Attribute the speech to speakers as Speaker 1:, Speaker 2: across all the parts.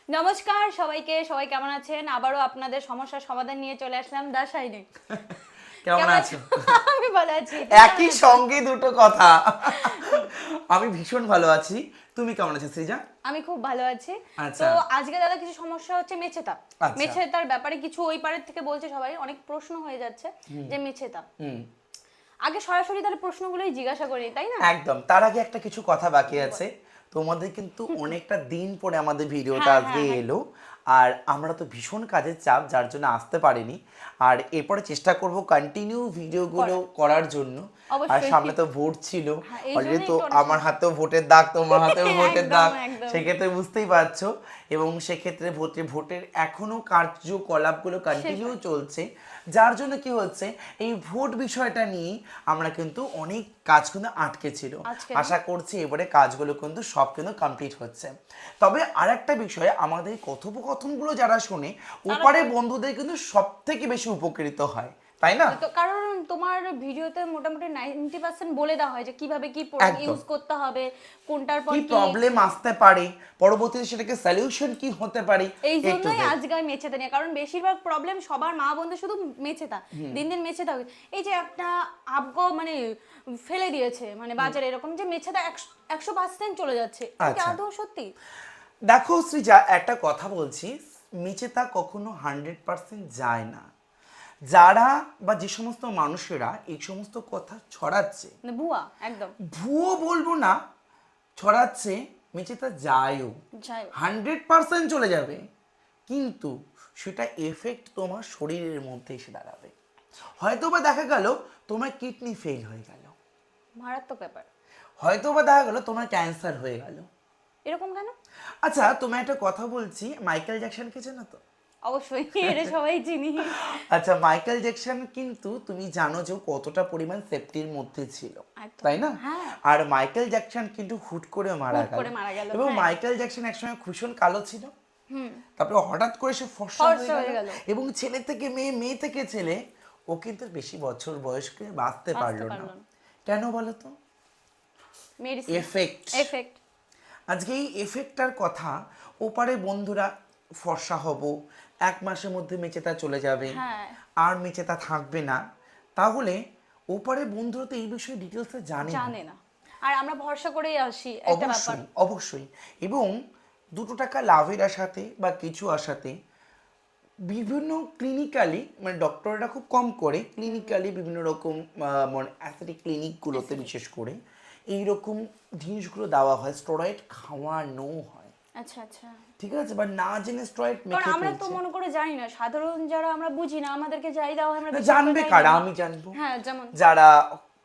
Speaker 1: নমস্কার সবাইকে, সবাই কেমন আছেন? আবারও আপনাদের সমস্যার সমাধান নিয়ে চলে আসলাম দা শাইনি।
Speaker 2: কেমন আছো?
Speaker 1: আমি ভালো আছি।
Speaker 2: একই সঙ্গে দুটো কথা। আমি ভীষণ ভালো আছি। তুমি কেমন আছো সৃজা?
Speaker 1: আমি খুব ভালো আছি। তো
Speaker 2: আচ্ছা।
Speaker 1: আজকে দাদা কিছু সমস্যা হচ্ছে মেছেতা।
Speaker 2: আচ্ছা।
Speaker 1: মেছেতার ব্যাপারে কিছু ওই পারের থেকে বলছে সবাই, অনেক প্রশ্ন হয়ে যাচ্ছে যে মেছেতা।
Speaker 2: হুম।
Speaker 1: আগে সরাসরি তার প্রশ্নগুলোই জিজ্ঞাসা করি, তাই না?
Speaker 2: একদম। তার আগে একটা কিছু কথা বাকি আছে। তোমাদের কিন্তু অনেকটা দিন পরে আমাদের ভিডিওটা
Speaker 1: হ্যাঁ
Speaker 2: আজকে
Speaker 1: হ্যাঁ
Speaker 2: এলো।
Speaker 1: একদম।
Speaker 2: আর আমরা তো ভীষণ কাজের চাপ, যার জন্য আসতে পারিনি। আর এরপরে চেষ্টা করব কন্টিনিউ ভিডিওগুলো
Speaker 1: করার।
Speaker 2: করার জন্য। আর
Speaker 1: অবশ্যই।
Speaker 2: সামনে তো ভোট ছিল।
Speaker 1: হ্যাঁ, এই
Speaker 2: অলরেডি
Speaker 1: জন্যই
Speaker 2: তো
Speaker 1: একটু অনেক
Speaker 2: আমার হাতেও ভোটের দাগ, তোমার হাতেও ভোটের
Speaker 1: একদম
Speaker 2: দাগ।
Speaker 1: একদম।
Speaker 2: সেক্ষেত্রে বুঝতেই পারছো। এবং সেক্ষেত্রে ভোটের এখনো কার্যকলাপগুলো
Speaker 1: শেষ
Speaker 2: কন্টিনিউ
Speaker 1: হয়।
Speaker 2: চলছে। যার জন্য কি হচ্ছে, এই ভোট বিষয়টা নিয়ে আমরা কিন্তু অনেক কাজ কিন্তু আটকে ছিল।
Speaker 1: আজকে না।
Speaker 2: আশা করছি এবারে কাজগুলো কিন্তু সব কিন্তু কমপ্লিট হচ্ছে। তবে আরেকটা বিষয়, আমাদের কথোপকথনগুলো যারা শোনে,
Speaker 1: তারা
Speaker 2: ওপারে
Speaker 1: সবাই
Speaker 2: বন্ধুদের কিন্তু সব থেকে বেশি উপকৃত হয়, তাই না?
Speaker 1: তো কারণ তোমার ভিডিওতে মোটামুটি 90% বলে দেওয়া হয় যে কিভাবে কি প্রোডাক্ট
Speaker 2: একদম।
Speaker 1: ইউজ করতে হবে, কোনটার পর
Speaker 2: কি
Speaker 1: কি।
Speaker 2: প্রবলেম আসতে পারে, পরবর্তীতে সেটাকে সলিউশন কি হতে পারে,
Speaker 1: এই
Speaker 2: এ টু
Speaker 1: জন্যই
Speaker 2: জেড।
Speaker 1: আজকে আমি মেছেতা নিয়ে, কারণ বেশিরভাগ প্রবলেম সবার মা বোনদের শুধু মেছেতা, দিন দিন মেছেতা হচ্ছে। এই যে একটা আবগ মানে ফেলে দিয়েছে মানে বাজারে এরকম যে মেছেতা 100% চলে যাচ্ছে, এটা কি
Speaker 2: আচ্ছা,
Speaker 1: আদৌ সত্যি?
Speaker 2: দেখো শ্রীজা, একটা কথা বলছি। নিচে তা কখনো 100% যায় না। যারা বা যে সমস্ত মানুষেরা এই সমস্ত কথা ছড়াচ্ছে,
Speaker 1: মানে ভুয়া একদম।
Speaker 2: ভুয়ো বলবো না, ছড়াচ্ছে, মেঝেতে যায়ও,
Speaker 1: যাই হোক।
Speaker 2: 100% চলে যাবে, কিন্তু সেটা এফেক্ট তোমার শরীরের মধ্যে এসে দাঁড়াবে। হয়তো বা দেখা গেল তোমার কিডনি ফেল হয়ে গেল,
Speaker 1: মারাত্মক ব্যাপার।
Speaker 2: হয়তো বা দেখা গেল তোমার ক্যান্সার হয়ে গেল।
Speaker 1: এরকম কেন?
Speaker 2: আচ্ছা, তোমায় একটা কথা বলছি, মাইকেল জ্যাকসনকে চেনো তো?
Speaker 1: অবশ্যই এটা সবাই চিনি।
Speaker 2: আচ্ছা, মাইকেল জ্যাকসন কিন্তু তুমি জানো যে ও কতটা পরিমাণ সেফটির মধ্যে ছিল,
Speaker 1: একদম
Speaker 2: তাই না?
Speaker 1: হ্যাঁ।
Speaker 2: আর মাইকেল জ্যাকসন কিন্তু হুট করে মারা
Speaker 1: হুট
Speaker 2: গেল।
Speaker 1: করে মারা গেল,
Speaker 2: এবং
Speaker 1: হ্যাঁ।
Speaker 2: মাইকেল জ্যাকসন একসময় ভীষণ কালো ছিল,
Speaker 1: হুম।
Speaker 2: তারপরে হঠাৎ করে সে ফর্সা হয়ে
Speaker 1: ফর্সা
Speaker 2: গেল।
Speaker 1: হয়ে গেল।
Speaker 2: এবং ছেলে থেকে মেয়ে, মেয়ে থেকে ছেলে, ও কিন্তু বেশি বছর বয়সকে বাঁচতে
Speaker 1: বাঁচতে
Speaker 2: পারলো না।
Speaker 1: পারলো না।
Speaker 2: কেন বলো তো?
Speaker 1: মেডিসিন।
Speaker 2: এফেক্ট।
Speaker 1: এফেক্ট।
Speaker 2: আজকে এই এফেক্টটার কথা, ওপারে বন্ধুরা ফর্সা হব, 1 মাসের মধ্যে মেচেতা চলে যাবে,
Speaker 1: হ্যাঁ।
Speaker 2: আর মেচেতা থাকবে না, তাহলে ওপারে বন্ধুরা তো এই বিষয়ে ডিটেলসে জানে না।
Speaker 1: জানে না। আর আমরা ভরসা করেই আসি, একটা ব্যাপার।
Speaker 2: অবশ্যই, অবশ্যই। এবং 2 টাকা লাভের আশাতে বা কিছু আশাতে বিভিন্ন ক্লিনিক্যালি, মানে ডক্টররা খুব কম করে, ক্লিনিক্যালি বিভিন্ন রকম মানে অ্যাথলেটিক ক্লিনিকগুলোতে
Speaker 1: Aesthetic।
Speaker 2: বিশেষ করে এইরকম জিনিসগুলো দেওয়া হয়, স্টেরয়েড খাওয়ানো হয়।
Speaker 1: আচ্ছা আচ্ছা।
Speaker 2: ঠিক আছে, বা না জেনে স্টেরয়েড
Speaker 1: কারণ
Speaker 2: মেখে
Speaker 1: আমরা তো
Speaker 2: ফেলছে।
Speaker 1: মনে করে জানি না, সাধারণ যারা আমরা বুঝি না, আমাদেরকে যাই দেওয়া হয় আমরা
Speaker 2: না,
Speaker 1: বিশ্বাস করে
Speaker 2: জানবে
Speaker 1: তাই
Speaker 2: কারা?
Speaker 1: নিই।
Speaker 2: আমি জানবো।
Speaker 1: হ্যাঁ যেমন।
Speaker 2: যারা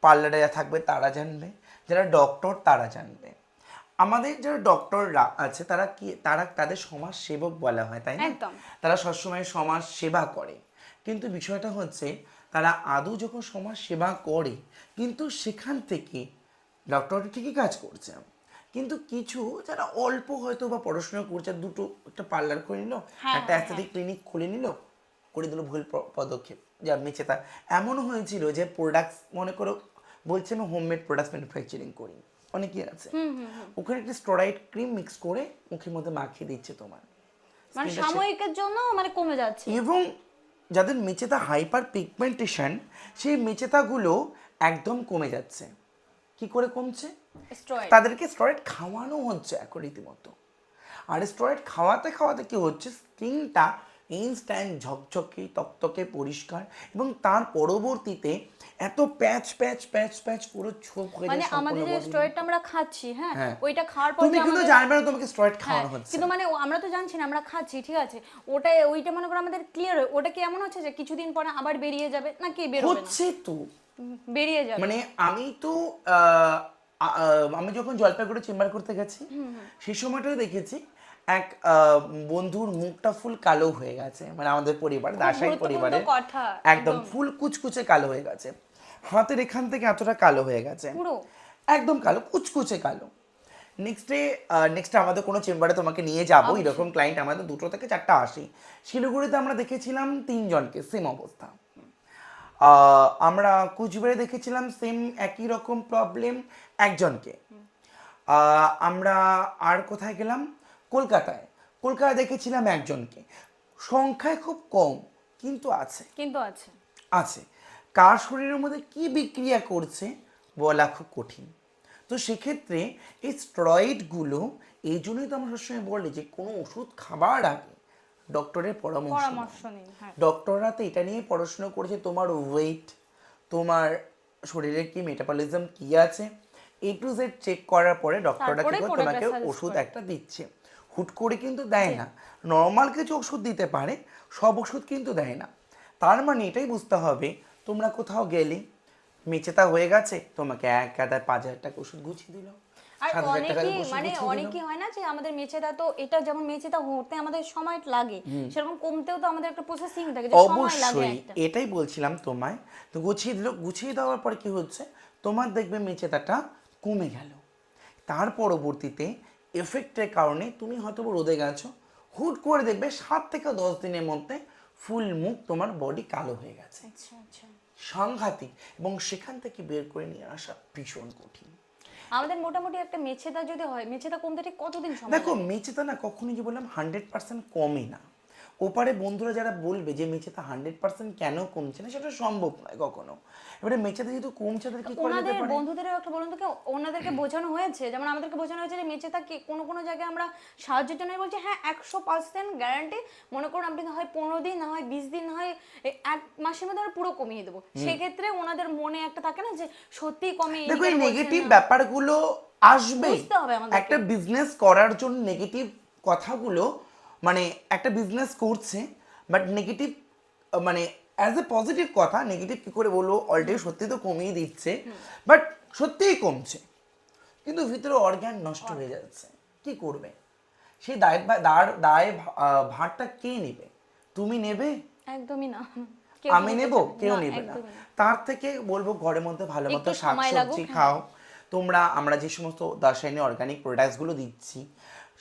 Speaker 2: পার্লারে থাকবে তারা জানবে, যারা ডক্টর তারা জানবে। আমাদের যারা ডক্টররা আছে তারা কি, তারা তাদের সমাজ সেবক বলা হয়, তাই না?
Speaker 1: একদম।
Speaker 2: তারা সবসময় সমাজ সেবা করে। কিন্তু বিষয়টা হচ্ছে, তারা আদৌ যখন সমাজ সেবা করে, কিন্তু সেখান থেকে ডক্টর ঠিকই কাজ করছে, কিন্তু কিছু যারা অল্প হয়তো বা পড়াশোনা করছে, দুটো একটা পার্লার করে নিল,
Speaker 1: হ্যাঁ
Speaker 2: একটা
Speaker 1: হ্যাঁ হ্যাঁ।
Speaker 2: অ্যাস্থেটিক ক্লিনিক খুলে নিল, করে দিল ভুল পদক্ষেপ, যা মিছে তা। এমনও হয়েছিল যে প্রোডাক্টস, মনে করো বলছে আমি হোমমেড প্রোডাক্টস ম্যানুফ্যাকচারিং করি, অনেকেই আছে, ওখানে একটা স্টেরয়েড ক্রিম মিক্স করে মুখের মধ্যে মাখিয়ে দিচ্ছে তোমার
Speaker 1: মানে
Speaker 2: স্কিনটা।
Speaker 1: সাময়িকের জন্য মানে কমে যাচ্ছে।
Speaker 2: এবং যাদের মেচেতা হাইপার পিগমেন্টেশন, সেই মেচেতাগুলো একদম কমে যাচ্ছে। কি করে কমছে?
Speaker 1: স্টেরয়েড।
Speaker 2: তাদেরকে স্টেরয়েড খাওয়ানো হচ্ছে এখন রীতিমতো। আর স্টেরয়েড খাওয়াতে খাওয়াতে কি হচ্ছে, স্কিনটা ইনস্ট্যান্ট ঝকঝকে তকতকে পরিষ্কার, এবং তার পরবর্তীতে এত প্যাচ প্যাচ প্যাচ প্যাচ পুরো ছোপ হয়ে
Speaker 1: মানে
Speaker 2: যায় সম্পূর্ণ
Speaker 1: আমাদের যে
Speaker 2: বডি।
Speaker 1: স্টেরয়েডটা আমরা খাচ্ছি, হ্যাঁ,
Speaker 2: হ্যাঁ,
Speaker 1: ওইটা খাওয়ার পর
Speaker 2: তুমি
Speaker 1: যে
Speaker 2: কিন্তু
Speaker 1: আমাদের।
Speaker 2: জানবে না তোমাকে স্টেরয়েড
Speaker 1: হ্যাঁ
Speaker 2: খাওয়ানো হচ্ছে।
Speaker 1: কিন্তু মানে আমরা তো জানছি না, আমরা খাচ্ছি ঠিক আছে, ওটা ওইটা মনে করো আমাদের ক্লিয়ার হয়, ওটা কি এমন হচ্ছে যে কিছুদিন পরে আবার বেরিয়ে যাবে নাকি বেরোবে না?
Speaker 2: হচ্ছে তো।
Speaker 1: বেরিয়ে যাবে।
Speaker 2: মানে আমি তো আমি যখন জলপাইগুড়ি চেম্বার করতে গেছি, সেই সময়টাও দেখেছি এক বন্ধুর মুখটা ফুল কালো হয়ে গেছে, মানে আমাদের পরিবার,
Speaker 1: খুব
Speaker 2: দাসাই
Speaker 1: গুরুত্বপূর্ণ
Speaker 2: পরিবারে
Speaker 1: কথা।
Speaker 2: একদম
Speaker 1: একদম।
Speaker 2: ফুল কুচকুচে কালো হয়ে গেছে, হাতের এখান থেকে এতটা কালো হয়ে গেছে,
Speaker 1: পুরো।
Speaker 2: একদম কালো, কুচকুচে কালো। নেক্সট আমাদের কোনো চেম্বারে তোমাকে নিয়ে যাবো, এরকম
Speaker 1: অবশ্যই।
Speaker 2: ক্লায়েন্ট আমাদের 2 থেকে 4টা আসি। শিলিগুড়িতে আমরা দেখেছিলাম 3জনকে সেম অবস্থা। আমরা কুচবিহারে দেখেছিলাম সেম একই রকম প্রবলেম একজনকে। আমরা আর কোথায় গেলাম, কলকাতায়। কলকাতায় দেখেছিলাম একজনকে, সংখ্যায় খুব কম কিন্তু আছে।
Speaker 1: কিন্তু আছে।
Speaker 2: আছে, কার শরীরের মধ্যে কি বিক্রিয়া করছে বলা খুব কঠিন। তো সেক্ষেত্রে এই স্টেরয়েডগুলো, এই জন্যই তো আমরা সবসময় বলি যে কোনো ওষুধ খাবার আগে ডক্টরের পরামর্শ নাও।
Speaker 1: পরামর্শ নেই, হ্যাঁ।
Speaker 2: ডক্টররা তো এটা নিয়ে পড়াশোনা করেছে, তোমার ওয়েট, তোমার শরীরের কি মেটাবলিজম কি আছে, A to Z চেক করার পরে ডক্টররা কি
Speaker 1: তারপরে
Speaker 2: করে তোমাকে
Speaker 1: প্রোডাক্টটা সাজেস্ট
Speaker 2: ওষুধ
Speaker 1: করে।
Speaker 2: একটা দিচ্ছে। হুট করে কিন্তু দেয় না, নর্মাল কিছু ওষুধ দিতে পারে, সব ওষুধ কিন্তু দেয় না। তার মানে এটাই বুঝতে হবে, তোমরা কোথাও গেলে মেচেতা হয়ে গেছে, তোমাকে এক গাদায় 5,000 টাকা ওষুধ গুছিয়ে দিল,
Speaker 1: আর
Speaker 2: 7,000 টাকার
Speaker 1: অনেকেই
Speaker 2: ওষুধ
Speaker 1: মানে
Speaker 2: গুছিয়ে দিল।
Speaker 1: অনেকেই হয় না যে আমাদের মেচেদা, তো এটা যেমন মেচেদা হতে আমাদের সময় লাগে, সেরকম কমতেও তো আমাদের একটা প্রসেসিং থাকে, যে সময় লাগে
Speaker 2: অবশ্যই,
Speaker 1: একটা।
Speaker 2: এটাই বলছিলাম তোমায়। তো গুছিয়ে দিল, গুছিয়ে দেওয়ার পর কি হচ্ছে, তোমার দেখবে মেচেদাটা কমে গেল। তার পরবর্তীতে এফেক্টের কারণে তুমি হয়তো রোদে গেছো, হুট করে দেখবে 7 থেকে 10 দিনের মধ্যে ফুল মুখ তোমার বডি কালো হয়ে গেছে।
Speaker 1: আচ্ছা আচ্ছা।
Speaker 2: সাংঘাতিক, এবং সেখান থেকে বের করে নিয়ে আসা ভীষণ কঠিন।
Speaker 1: আমাদের মোটামুটি একটা মেছেদা যদি হয়, মেছেদা কমতে ঠিক কতদিন সময়
Speaker 2: দেখো
Speaker 1: লাগে?
Speaker 2: মেচেতা না কখনোই, যে বললাম 100% কমে না। ওপারে বন্ধুরা যারা বলবে যে মেচেতা 100% কেন কমছে না, সেটা সম্ভব নয় কখনো। এবারে মেচেতা যেহেতু কমছে, তাদের কি করা যেতে
Speaker 1: ওনাদের
Speaker 2: পারে?
Speaker 1: বন্ধুদেরও একটা বলুন তো, কি ওনাদেরকে বোঝানো হয়েছে, যেমন আমাদেরকে বোঝানো হয়েছে যে মেচেদা কি কোনো কোনো জায়গায় আমরা সাহায্যের জন্য বলছি, হ্যাঁ 100% গ্যারান্টি, মনে করুন আপনি না হয় 15 দিন, না হয় 20 দিন, না হয় 1 মাসের মধ্যে আমরা পুরো কমিয়ে দেবো। সেক্ষেত্রে ওনাদের মনে একটা থাকে না যে সত্যিই কমে,
Speaker 2: দেখো এই
Speaker 1: ইনি কেন বলছেন
Speaker 2: নেগেটিভ
Speaker 1: না।
Speaker 2: ব্যাপারগুলো আসবেই।
Speaker 1: বুঝতে হবে আমাদেরকে।
Speaker 2: একটা বিজনেস করার জন্য নেগেটিভ কথাগুলো, মানে একটা বিজনেস করছে বাট নেগেটিভ, মানে অ্যাজ এ পজিটিভ কথা নেগেটিভ কি করে বলবো, অলরেডি সত্যি তো কমিয়ে দিচ্ছে, বাট সত্যিই কমছে, কিন্তু ভিতরে অর্গান নষ্ট হয়ে যাচ্ছে, কি করবে? সেই দায় ভারটা কে নেবে? তুমি নেবে?
Speaker 1: একদমই না। কেউ
Speaker 2: আমি
Speaker 1: নিতে
Speaker 2: নেব?
Speaker 1: চায় না।
Speaker 2: কেউ
Speaker 1: না,
Speaker 2: নেবে না।
Speaker 1: একদমই না।
Speaker 2: তার থেকে বলবো ঘরের মধ্যে ভালো মতো
Speaker 1: একটু সময়
Speaker 2: শাকসবজি
Speaker 1: লাগুক, হ্যাঁ।
Speaker 2: খাও তোমরা। আমরা যে সমস্ত রাসায়নিক অর্গানিক প্রোডাক্টসগুলো দিচ্ছি,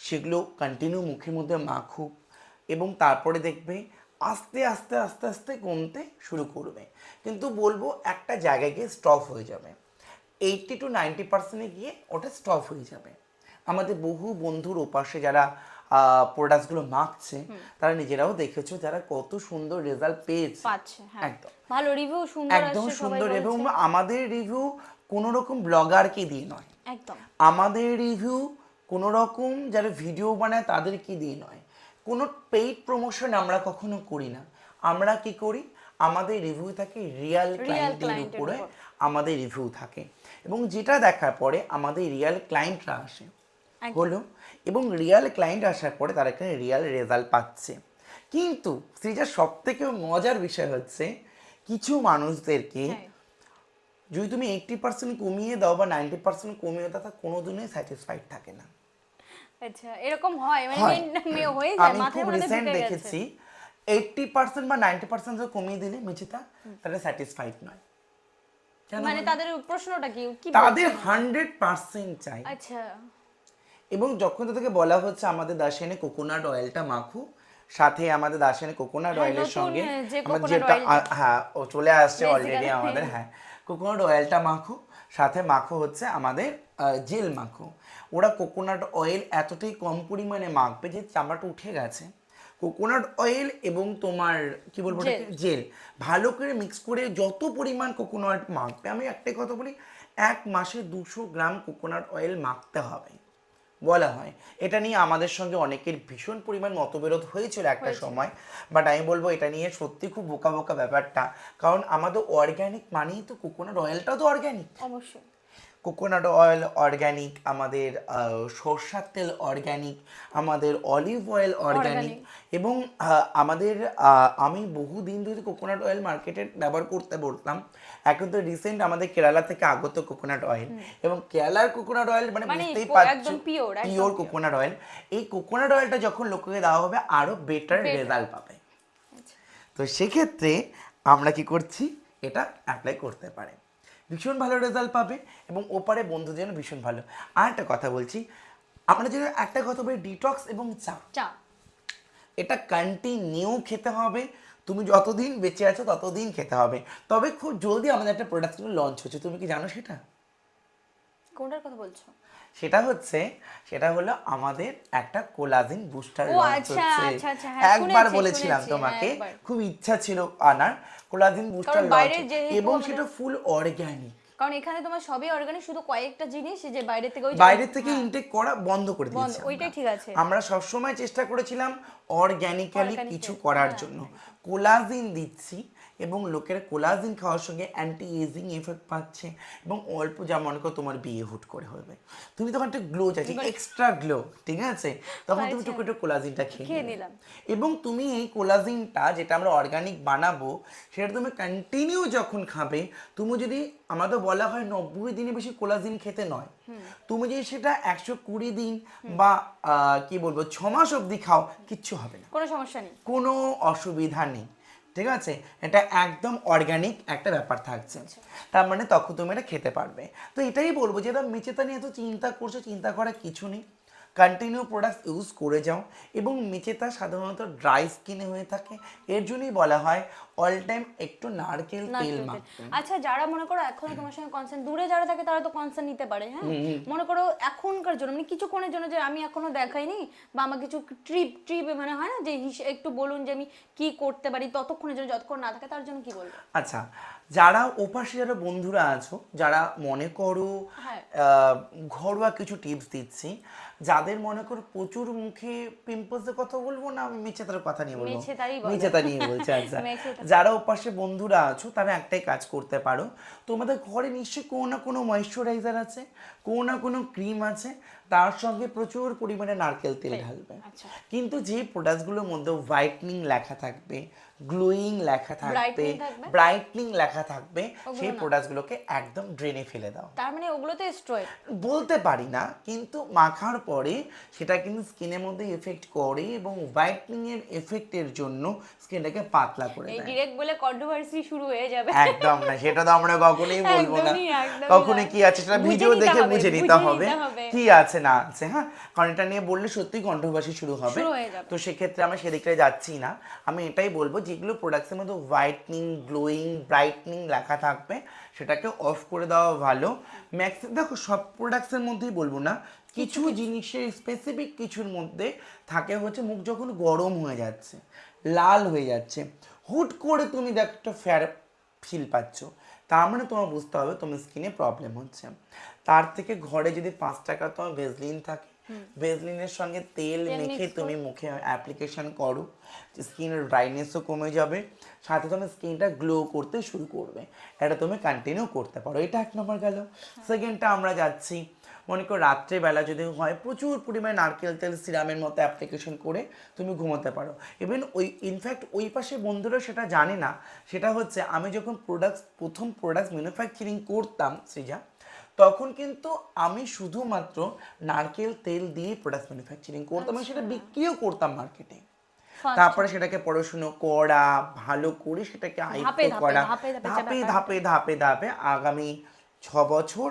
Speaker 2: সেগুলো কন্টিনিউ মুখের মধ্যে মাখো, এবং তারপরে দেখবে আস্তে আস্তে আস্তে আস্তে কমতে শুরু করবে। কিন্তু বলবো একটা জায়গায় গিয়ে স্টপ হয়ে যাবে, 80 to 90% গিয়ে ওটা স্টপ হয়ে যাবে। আমাদের বহু বন্ধুর ওপাশে যারা প্রোডাক্টসগুলো মাখছে, তারা নিজেরাও দেখেছো যারা কত সুন্দর রেজাল্ট পেয়েছে।
Speaker 1: পাচ্ছে, হ্যাঁ।
Speaker 2: একদম
Speaker 1: ভালো রিভিউ, সুন্দর
Speaker 2: একদম
Speaker 1: আসছে, সবাই
Speaker 2: সুন্দর, এবং
Speaker 1: বলছে।
Speaker 2: আমাদের রিভিউ কোনো রকম ব্লগারকে দিয়ে নয়,
Speaker 1: একদম।
Speaker 2: আমাদের রিভিউ কোনো রকম যারা ভিডিও বানায় তাদেরকে দিয়ে নয়, কোনো পেইড প্রমোশন আমরা কখনো করি না। আমরা কি করি, আমাদের রিভিউ থাকে রিয়েল ক্লায়েন্টের
Speaker 1: ক্লায়েন্টের
Speaker 2: উপরে,
Speaker 1: উপর।
Speaker 2: আমাদের রিভিউ থাকে, এবং যেটা দেখার পরে আমাদের রিয়েল ক্লায়েন্টরা আসে
Speaker 1: একদম।
Speaker 2: হলো, এবং রিয়েল ক্লায়েন্ট আসার পরে তারা এখানে রিয়েল রেজাল্ট পাচ্ছে। কিন্তু সেটা সব থেকে মজার বিষয় হচ্ছে, কিছু মানুষদেরকে
Speaker 1: হ্যাঁ।
Speaker 2: যদি তুমি 80% কমিয়ে দাও বা 90% কমিয়ে দাও, তা কোনোদিনই স্যাটিসফাইড থাকে না।
Speaker 1: আচ্ছা, এরকম হয় মানে
Speaker 2: হয়,
Speaker 1: মেয়ে হয়ে যায়,
Speaker 2: আমি
Speaker 1: মাথায়
Speaker 2: খুব
Speaker 1: মধ্যে
Speaker 2: রিসেন্ট
Speaker 1: ঢুকে গেছে।
Speaker 2: দেখেছি 80% বা 90% কমিয়ে দিলে মেচেতা তারা স্যাটিসফাইড নয়। কেন
Speaker 1: মানে
Speaker 2: হয় না?
Speaker 1: তাদের প্রশ্নটা কি কি
Speaker 2: তাদের
Speaker 1: বলছে?
Speaker 2: 100% চাই।
Speaker 1: আচ্ছা।
Speaker 2: এবং যখন তাদেরকে বলা হচ্ছে আমাদের দার্শনিক কোকোনাট অয়েলটা মাখো, সাথে আমাদের দার্শনিক কোকোনাট
Speaker 1: হ্যাঁ,
Speaker 2: অয়েলের
Speaker 1: নতুন,
Speaker 2: সঙ্গে
Speaker 1: যে
Speaker 2: আমাদের
Speaker 1: coconut
Speaker 2: যেটা
Speaker 1: oil-টা।
Speaker 2: হ্যাঁ ও চলে আসছে অলরেডি
Speaker 1: Basically,
Speaker 2: আমাদের, হ্যাঁ কোকোনাট অয়েলটা মাখো, সাথে মাখো হচ্ছে আমাদের জেল মাখো। ওরা কোকোনাট অয়েল এতটাই কম পরিমাণে মাখবে যে চামড়াটা উঠে গেছে। কোকোনাট অয়েল এবং তোমার কি বলবো
Speaker 1: জেল।
Speaker 2: জেল ভালো করে মিক্স করে যত পরিমাণ কোকোনাট মাখবে, আমি একটাই কথা বলি, 1 মাসে 200 গ্রাম কোকোনাট অয়েল মাখতে হবে বলা হয়। এটা নিয়ে আমাদের সঙ্গে অনেকের ভীষণ পরিমাণ মতবিরোধ হয়েছিল একটা সময়, বাট আমি বলবো এটা নিয়ে সত্যি খুব বোকা বোকা ব্যাপারটা, কারণ আমাদের অর্গ্যানিক মানেই তো কোকোনাট অয়েলটাও তো অর্গ্যানিক।
Speaker 1: অবশ্যই।
Speaker 2: কোকোনাট অয়েল অর্গ্যানিক, আমাদের সরষার তেল অর্গ্যানিক, আমাদের অলিভ অয়েল অর্গ্যানিক, এবং আমাদের আমি বহুদিন ধরে কোকোনাট অয়েল মার্কেটে ব্যবহার করতে বলতাম। এখন তো রিসেন্ট আমাদের কেরালা থেকে আগত কোকোনাট অয়েল, এবং কেরালার কোকোনাট অয়েল মানে বুঝতেই পারছো
Speaker 1: একদম পিওর,
Speaker 2: পিওর কোকোনাট অয়েল। এই কোকোনাট অয়েলটা যখন লোককে দেওয়া হবে আরো বেটার রেজাল্ট পাবে। তো সেক্ষেত্রে আমরা কি করছি, এটা অ্যাপ্লাই করতে পারে, ভীষণ ভালো রেজাল্ট পাবে, এবং ওপারে বন্ধুদের জন্য ভীষণ ভালো। আর একটা কথা বলছি, আমরা যদি একটা কথা বলি, ডিটক্স এবং চা,
Speaker 1: চা
Speaker 2: এটা কন্টিনিউ খেতে হবে। তুমি যতদিন বেঁচে আছো ততদিন খেতে হবে। তবে খুব জলদি আমাদের একটা প্রোডাক্ট লঞ্চ হচ্ছে, তুমি কি জানো সেটা?
Speaker 1: কোনটার কথা বলছো?
Speaker 2: সেটা হলো আমাদের একটা কোলাজেন বুস্টার
Speaker 1: ও
Speaker 2: লঞ্চ
Speaker 1: আচ্ছা
Speaker 2: হচ্ছে।
Speaker 1: আচ্ছা আচ্ছা, হ্যাঁ
Speaker 2: একবার
Speaker 1: শুনেছি
Speaker 2: বলেছিলাম
Speaker 1: শুনেছি,
Speaker 2: তোমাকে,
Speaker 1: হ্যাঁ একবার।
Speaker 2: খুব ইচ্ছা ছিল আনার কোলাজেন বুস্টার লঞ্চ,
Speaker 1: বাইরের যেহেতু
Speaker 2: এবং
Speaker 1: আমাদের-
Speaker 2: সেটা ফুল অর্গ্যানিক।
Speaker 1: কারণ এখানে তোমার সবই অর্গানিক, শুধু কয়েকটা জিনিস যে বাইরে থেকে ওই
Speaker 2: বাইরে থেকে
Speaker 1: হ্যাঁ,
Speaker 2: ইনটেক করা বন্ধ করে
Speaker 1: বন্ধ,
Speaker 2: দিয়েছি
Speaker 1: ওইটাই ঠিক আছে।
Speaker 2: আমরা সবসময় চেষ্টা করেছিলাম অর্গ্যানিক্যালি
Speaker 1: Organic
Speaker 2: কিছু
Speaker 1: এর,
Speaker 2: করার
Speaker 1: হ্যাঁ,
Speaker 2: জন্য।
Speaker 1: একদম।
Speaker 2: কোলাজিন দিচ্ছি এবং লোকের কোলাজিন খাওয়ার সঙ্গে অ্যান্টি এজিং এফেক্ট পাচ্ছে, এবং অল্প, যা মনে করো তোমার বিয়ে হুট করে হবে, তুমি তখন একটা গ্লো চাইছি, এক্সট্রা গ্লো, ঠিক আছে, তখন তুমি
Speaker 1: আচ্ছা,
Speaker 2: একটু কোলাজিনটা
Speaker 1: খেয়ে
Speaker 2: খেয়ে নিলে।
Speaker 1: নিলাম।
Speaker 2: এবং তুমি এই কোলাজিনটা যেটা আমরা অর্গানিক বানাবো, সেটা তুমি কন্টিনিউ যখন খাবে, তুমি যদি, আমাদের বলা হয় 90 দিনে বেশি কোলাজিন খেতে নয়, তুমি যদি সেটা 120 দিন বা কি বলবো 6 মাস অবধি খাও, কিচ্ছু হবে না,
Speaker 1: কোনো সমস্যা নেই।
Speaker 2: কোনো অসুবিধা নেই, ঠিক আছে। এটা একদম অর্গানিক একটা ব্যাপার থাকছে, তার মানে তখন তুমি এটা খেতে পারবে। তো এটাই বলবো যে এটা মেচেতা নিয়ে এত চিন্তা করছো, চিন্তা করার কিছু নেই, কন্টিনিউ প্রোডাক্ট ইউজ করে যাও। এবং মেচেতা সাধারণত ড্রাই স্কিনে হয়ে থাকে, এর জন্যই বলা হয় অল টাইম একটু নারকেল তেল
Speaker 1: নারকেল তেল।
Speaker 2: মাখতে।
Speaker 1: আচ্ছা, যারা মনে করো এখনো তোমার সঙ্গে কনসার্ন, দূরে যারা থাকে তারা তো কনসার্ন নিতে পারে, হ্যাঁ মনে করো এখনকার জন্য, মানে কিছুক্ষণের জন্য, যে আমি এখনো দেখাইনি বা আমার কিছু ট্রিপ মানে হয় না যে একটু বলুন যে আমি কি করতে পারি ততক্ষণের জন্য, যতক্ষণ না থাকে, তার জন্য কি বলবো?
Speaker 2: আচ্ছা, যারা ওপাশে যারা বন্ধুরা আছো, যারা মনে করো
Speaker 1: হ্যাঁ।
Speaker 2: ঘরোয়া কিছু টিপস দিচ্ছি, যাদের মনে করো প্রচুর মুখে পিম্পলসের কথা বলবো না, আমি মেচেতার কথা নিয়ে বলবো,
Speaker 1: মেছেতারই বলো।
Speaker 2: মেচেতা নিয়ে বলছি। আচ্ছা,
Speaker 1: মেছেতা।
Speaker 2: যারা ওপাশে বন্ধুরা আছো, তারা একটাই কাজ করতে পারো, তোমাদের ঘরে নিশ্চয়ই কোনো না কোনো ময়েশ্চারাইজার আছে, কোনো না কোনো ক্রিম আছে, তার সঙ্গে প্রচুর পরিমাণে নারকেল তেল ঢালবে।
Speaker 1: আচ্ছা।
Speaker 2: কিন্তু যে প্রোডাক্টগুলোর মধ্যে হোয়াইটনিং লেখা থাকবে, গ্লোয়িং লেখা থাকবে,
Speaker 1: Brightening থাকবে?
Speaker 2: ব্রাইটনিং লেখা থাকবে,
Speaker 1: ওগুলো
Speaker 2: সেই
Speaker 1: না।
Speaker 2: প্রোডাক্টগুলোকে একদম ড্রেনে ফেলে দাও।
Speaker 1: তার মানে ওগুলো তো স্টেরয়েড।
Speaker 2: বলতে পারি না, কিন্তু মাখার পরে সেটা কিন্তু স্কিনের মধ্যে এফেক্ট করে, এবং হোয়াইটনিং এর এফেক্টের জন্য স্কিনটাকে পাতলা করে
Speaker 1: এই
Speaker 2: দেয়।
Speaker 1: ডিরেক্ট বলে কন্ট্রোভার্সি শুরু হয়ে যাবে।
Speaker 2: একদম না, সেটা তো আমরা কখনোই বলবো না।
Speaker 1: একদমই
Speaker 2: কখনো
Speaker 1: না।
Speaker 2: কি আছে সেটা
Speaker 1: বুঝে
Speaker 2: ভিডিও
Speaker 1: নিতে
Speaker 2: দেখে
Speaker 1: হবে,
Speaker 2: বুঝে নিতে
Speaker 1: বুঝে
Speaker 2: হবে
Speaker 1: নিতে হবে।
Speaker 2: কি আছে না আছে। হ্যাঁ, কারণ এটা নিয়ে বললে সত্যি কন্ট্রোভার্সি শুরু হবে,
Speaker 1: শুরু হয়ে যাবে।
Speaker 2: তো সেক্ষেত্রে আমরা সেদিকটায় যাচ্ছি না। আমি এটাই বলবো, যেগুলো প্রোডাক্টসের মধ্যে হোয়াইটনিং, গ্লোয়িং, ব্রাইটনিং লেখা থাকবে, সেটাকে অফ করে দেওয়া ভালো। দেখো, সব প্রোডাক্টসের মধ্যেই বলবো না, কিছু জিনিসের স্পেসিফিক কিছুর মধ্যে থাকে হচ্ছে, মুখ যখন গরম হয়ে যাচ্ছে, লাল হয়ে যাচ্ছে, হুট করে তুমি দেখ একটা ফেয়ার ফিল পাচ্ছ, তার মানে তোমার বুঝতে হবে তোমার স্কিনে প্রবলেম হচ্ছে। তার থেকে ঘরে যদি 5 টাকা তোমার ভেজলিন থাকে, ভেজলিনের সঙ্গে তেল মেখে তুমি মুখে অ্যাপ্লিকেশন করো, স্কিনের ড্রাইনেসও কমে যাবে, সাথে তোমার স্কিনটা গ্লো করতে শুরু করবে। এটা তুমি কন্টিনিউ করতে পারো, এটা 1 নম্বর গেল। সেকেন্ডটা আমরা যাচ্ছি, মনে করো রাত্রেবেলা যদি হয়, প্রচুর পরিমাণে নারকেল তেল সিরামের মতো অ্যাপ্লিকেশন করে তুমি ঘুমোতে পারো। ইভেন ইনফ্যাক্ট ওই পাশে বন্ধুরা সেটা জানে না, সেটা হচ্ছে আমি যখন প্রথম প্রোডাক্ট ম্যানুফ্যাকচারিং করতাম সৃজা, তখন কিন্তু আমি শুধুমাত্র নারকেল তেল দিয়ে প্রোডাক্ট ম্যানুফ্যাকচারিং করতাম, আমি সেটা বিক্রিও করতাম মার্কেটে। তারপরে সেটাকে পড়াশুনো করা, ভালো করে সেটাকে আয়ত্ত করা, ধাপে ধাপে ধাপে ধাপে আগামী 6 বছর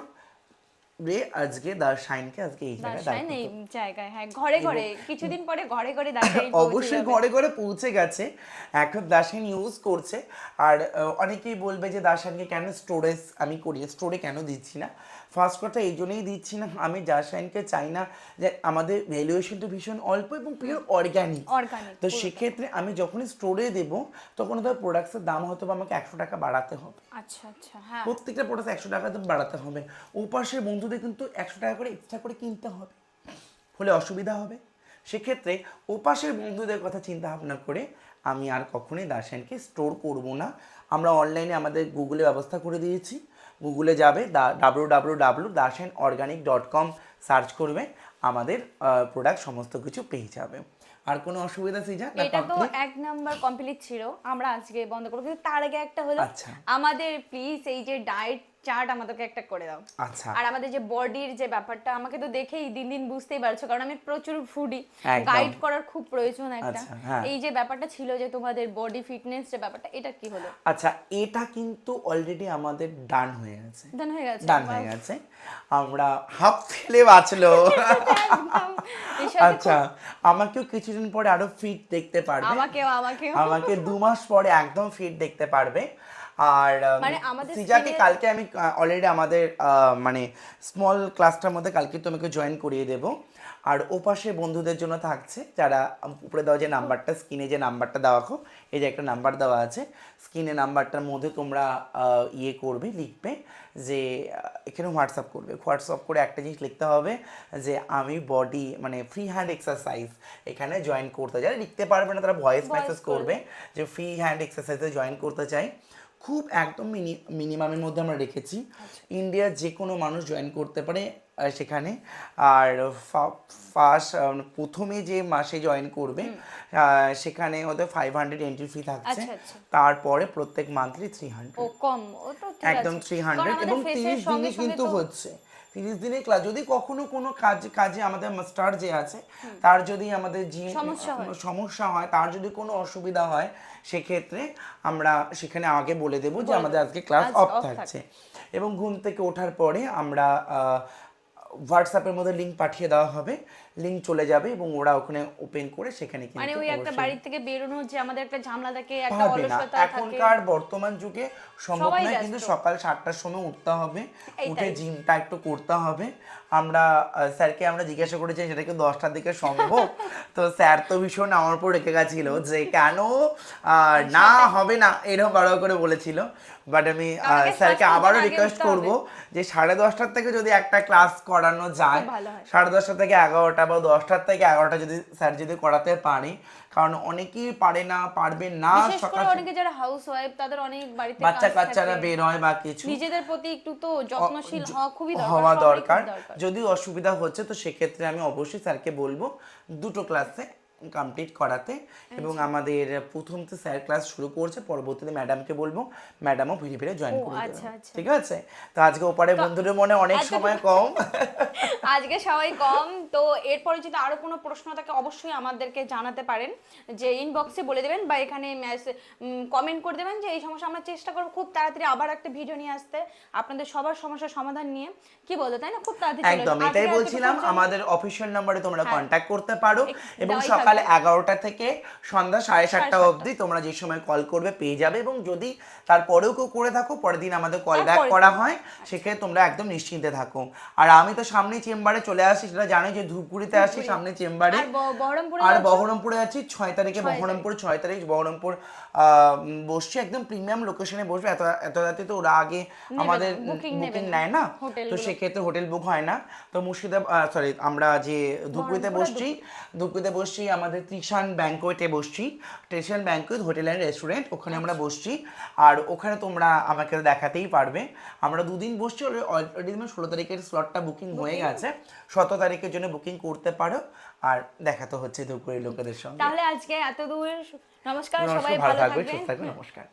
Speaker 2: আজকে দা শাইনকে আজকে এই জায়গায়
Speaker 1: দার্শাইন এই জায়গায়, হ্যাঁ ঘরে ঘরে, কিছুদিন পরে ঘরে ঘরে দার্শাইন
Speaker 2: অবশ্যই ঘরে ঘরে পৌঁছে গেছে, এখন দার্শাইন ইউজ করছে। আর অনেকেই বলবে যে দার্শাইনকে কেন স্টোরেজ আমি করি, স্টোরে কেন দিচ্ছি না। ফার্স্ট কথা এই জন্যই দিচ্ছি না, আমি দার্শাইনকে চাই না যে আমাদের ভ্যালুয়েশন তো ভীষণ অল্প এবং পিওর অর্গ্যানিক, তো সেক্ষেত্রে আমি যখনই স্টোরে দেবো, তখন তার প্রোডাক্টসের দাম হয়তো আমাকে 100 টাকা বাড়াতে হবে।
Speaker 1: আচ্ছা আচ্ছা, হ্যাঁ
Speaker 2: প্রত্যেকটা প্রোডাক্ট 100 টাকা বাড়াতে হবে, ওপাশের বন্ধুদের কিন্তু 100 টাকা করে এক্সট্রা করে কিনতে হবে, ফলে অসুবিধা হবে। সেক্ষেত্রে ওপাশের বন্ধুদের কথা চিন্তা ভাবনা করে আমি আর কখনোই দার্শাইনকে স্টোর করব না। আমরা অনলাইনে আমাদের গুগলে ব্যবস্থা করে দিয়েছি, গুগলে যাবে www.darshain.organic.com সার্চ করবে, আমাদের প্রোডাক্ট সমস্ত কিছু পেয়ে যাবে। আর কোনো অসুবিধা সৃজা?
Speaker 1: এটা তো 1 নাম্বার কমপ্লিট ছিল, আমরা আজকে বন্ধ করব, কিন্তু তার আগে একটা হলো,
Speaker 2: আচ্ছা।
Speaker 1: আমাদের প্লিজ এই যে ডায়েট চার্ট আমাদেরকে একটা করে দাও।
Speaker 2: আচ্ছা।
Speaker 1: আর আমাদের যে বডির যে ব্যাপারটা, আমাকে তো দেখেই দিন দিন বুঝতেই পারছো, কারণ আমি প্রচুর ফুডি,
Speaker 2: একদম।
Speaker 1: গাইড করার খুব প্রয়োজন একটা।
Speaker 2: আচ্ছা, হ্যাঁ।
Speaker 1: এই যে ব্যাপারটা ছিল যে তোমাদের বডি ফিটনেস যে ব্যাপারটা, এটা কি হলো?
Speaker 2: আচ্ছা, এটা কিন্তু অলরেডি আমাদের ডান হয়ে গেছে,
Speaker 1: ডান হয়ে গেছে,
Speaker 2: ডান হয়ে গেছে, আমরা হাফ ফেলে বাঁচলো।
Speaker 1: একদম। এই সাথে
Speaker 2: আচ্ছা, আমাকেও কিছুদিন পরে আরো ফিট দেখতে পারবে,
Speaker 1: আমাকেও
Speaker 2: আমাকে 2 মাস পরে একদম ফিট দেখতে পারবে। আর
Speaker 1: মানে আমাদের
Speaker 2: সৃজাকে কালকে আমি অলরেডি আমাদের মানে স্মল ক্লাসটার মধ্যে কালকে তোমাকে জয়েন করিয়ে দেব। আর ওপাশে বন্ধুদের জন্য থাকছে যারা উপরে দেওয়া যে নাম্বারটা, স্ক্রিনে যে নাম্বারটা দেওয়া হোক, এই যে একটা নাম্বার দেওয়া আছে, স্ক্রিনে নাম্বারটার মধ্যে তোমরা ইয়ে করবে, লিখবে যে এখানে হোয়াটসঅ্যাপ করবে, হোয়াটসঅ্যাপ করে একটা জিনিস লিখতে হবে যে আমি বডি মানে ফ্রি হ্যান্ড এক্সারসাইজ এখানে জয়েন করতে চাই। লিখতে পারবে না তারা ভয়েস মেসেজ করবে যে ফ্রি হ্যান্ড এক্সারসাইজে জয়েন করতে চাই। খুব একদম মিনিমামের মধ্যে আমরা রেখেছি, ইন্ডিয়ার যে কোনো মানুষ জয়েন করতে পারে সেখানে। আর প্রথমে যে মাসে জয়েন করবে সেখানে ওদের 500 এন্ট্রি ফি থাকছে, তারপরে প্রত্যেক মান্থলি 300,
Speaker 1: ও কম, ও তো ঠিক আছে
Speaker 2: একদম 300, এবং 30 দিনই কিন্তু হচ্ছে। 30 দিনের ক্লাস। যদি কখনো কোনো কাজে আমাদের মাস্টার যে আছে তার যদি আমাদের কোনো সমস্যা হয়, তার যদি কোনো অসুবিধা হয়, সেক্ষেত্রে আমরা সেখানে আগে বলে দেবো যে আমাদের আজকে ক্লাস অফ থাকছে। এবং ঘুম থেকে ওঠার পরে আমরা হোয়াটসঅ্যাপের মধ্যে লিংক পাঠিয়ে দেওয়া হবে, লিংক চলে যাবে এবং ওরা ওখানে ওপেন করে সেখানে কিন্তু
Speaker 1: মানে ওই একটা বাড়ি থেকে বেরোনোর যে আমাদের একটা ঝামেলা থাকে, একটা
Speaker 2: পাবে না।
Speaker 1: অলসতা থাকে,
Speaker 2: এখনকার বর্তমান যুগে সম্ভব নয়, কিন্তু সকাল 7টার সময় উঠতে হবে, উঠে জিমটা একটু করতে হবে। আমরা স্যারকে আমরা জিজ্ঞাসা করেছি সেটা কি 10টার দিকে সম্ভব, তো স্যার তো ভীষণ আমার উপর রেখে গেছিল যে কেন না হবে না, এরকম বারবার করে বলেছিল। বাট আমি স্যারকে আবারও রিকোয়েস্ট করব যে 10:30 থেকে যদি একটা ক্লাস করানো যায়, 10:30 থেকে 11টা বা 10টার থেকে 11টা যদি স্যার যদি করাতে পারে, কারণ অনেকেই পারে না, পারবে না,
Speaker 1: সকালে অনেকে যারা হাউস ওয়াইফ তাদের অনেক বাড়িতে
Speaker 2: বাচ্চারা বের হয় বা কিছু,
Speaker 1: নিজেদের প্রতি একটু তো যত্নশীল
Speaker 2: হওয়া দরকার। যদি অসুবিধা হচ্ছে তো সেক্ষেত্রে আমি অবশ্যই স্যারকে বলবো দুটো ক্লাসে কমপ্লিট করাতে। এবং আমাদের প্রথম তো স্যার ক্লাস শুরু করছে, পরবর্তীতে ম্যাডামকে বলবো, ম্যাডামও ফিরে ফিরে জয়েন করে দেবে, ঠিক আছে? তো আজকে ওপারে বন্ধুদের মনে অনেক সময় কম,
Speaker 1: আজকে সবাই কম। তো এরপরে যদি আরো কোনো প্রশ্ন থাকে অবশ্যই আমাদেরকে জানাতে পারেন, যে ইনবক্সে বলে দেবেন বা এখানে কমেন্ট করে দেবেন যে এই সমস্যা। আমরা চেষ্টা করব খুব তাড়াতাড়ি আবার একটা ভিডিও নিয়ে আসতে আপনাদের সবার সমস্যার সমাধান নিয়ে, কি বলতো তাই না? খুব তাড়াতাড়ি
Speaker 2: একদম এটাই বলছিলাম। আমাদের অফিসিয়াল নম্বরে তোমরা কন্ট্যাক্ট করতে পারো, এবং সকাল 11টা থেকে সন্ধ্যা 7:30 অবধি তোমরা যে সময় কল করবে পেয়ে যাবে। এবং যদি তারপরেও কেউ করে থাকো, পরের দিন আমাদের কল ব্যাক করা হয়, সেক্ষেত্রে তোমরা একদম নিশ্চিন্তে থাকো। আর আমি তো সামনে চেম্বারে চলে আসি, সেটা জানোই যে ধূপগুড়িতে আসি সামনে চেম্বারে, আর বহরমপুরে আছি 6 তারিখে, বহরমপুর 6 তারিখ বহরমপুর বসছি, একদম প্রিমিয়াম লোকেশনে বসবে। এত রাতে তো ওরা আগে আমাদের বুকিং নেয় না, তো সেক্ষেত্রে হোটেল বুক হয় না। তো আমরা যে ধূপগুড়িতে বসছি আমাদের ত্রিশান ব্যাংকোয়েটে বসছি, Trishan banquet hotel and restaurant, ওখানে আমরা বসছি। আর ওখানে তোমরা আমাকে দেখাতেই পারবে। আমরা 2 দিন বসছি, অলরেডি 16 তারিখের স্লটটা বুকিং হয়ে গেছে, 17 তারিখের জন্য বুকিং করতে পারো। আর দেখা তো হচ্ছে ধূপগুড়ির লোকেদের সঙ্গে।
Speaker 1: তাহলে আজকে এত দূর, নমস্কার, সবাই
Speaker 2: ভালো
Speaker 1: ভালো
Speaker 2: থাকবে,
Speaker 1: থাকবেন,
Speaker 2: সুস্থ থাকবেন, নমস্কার।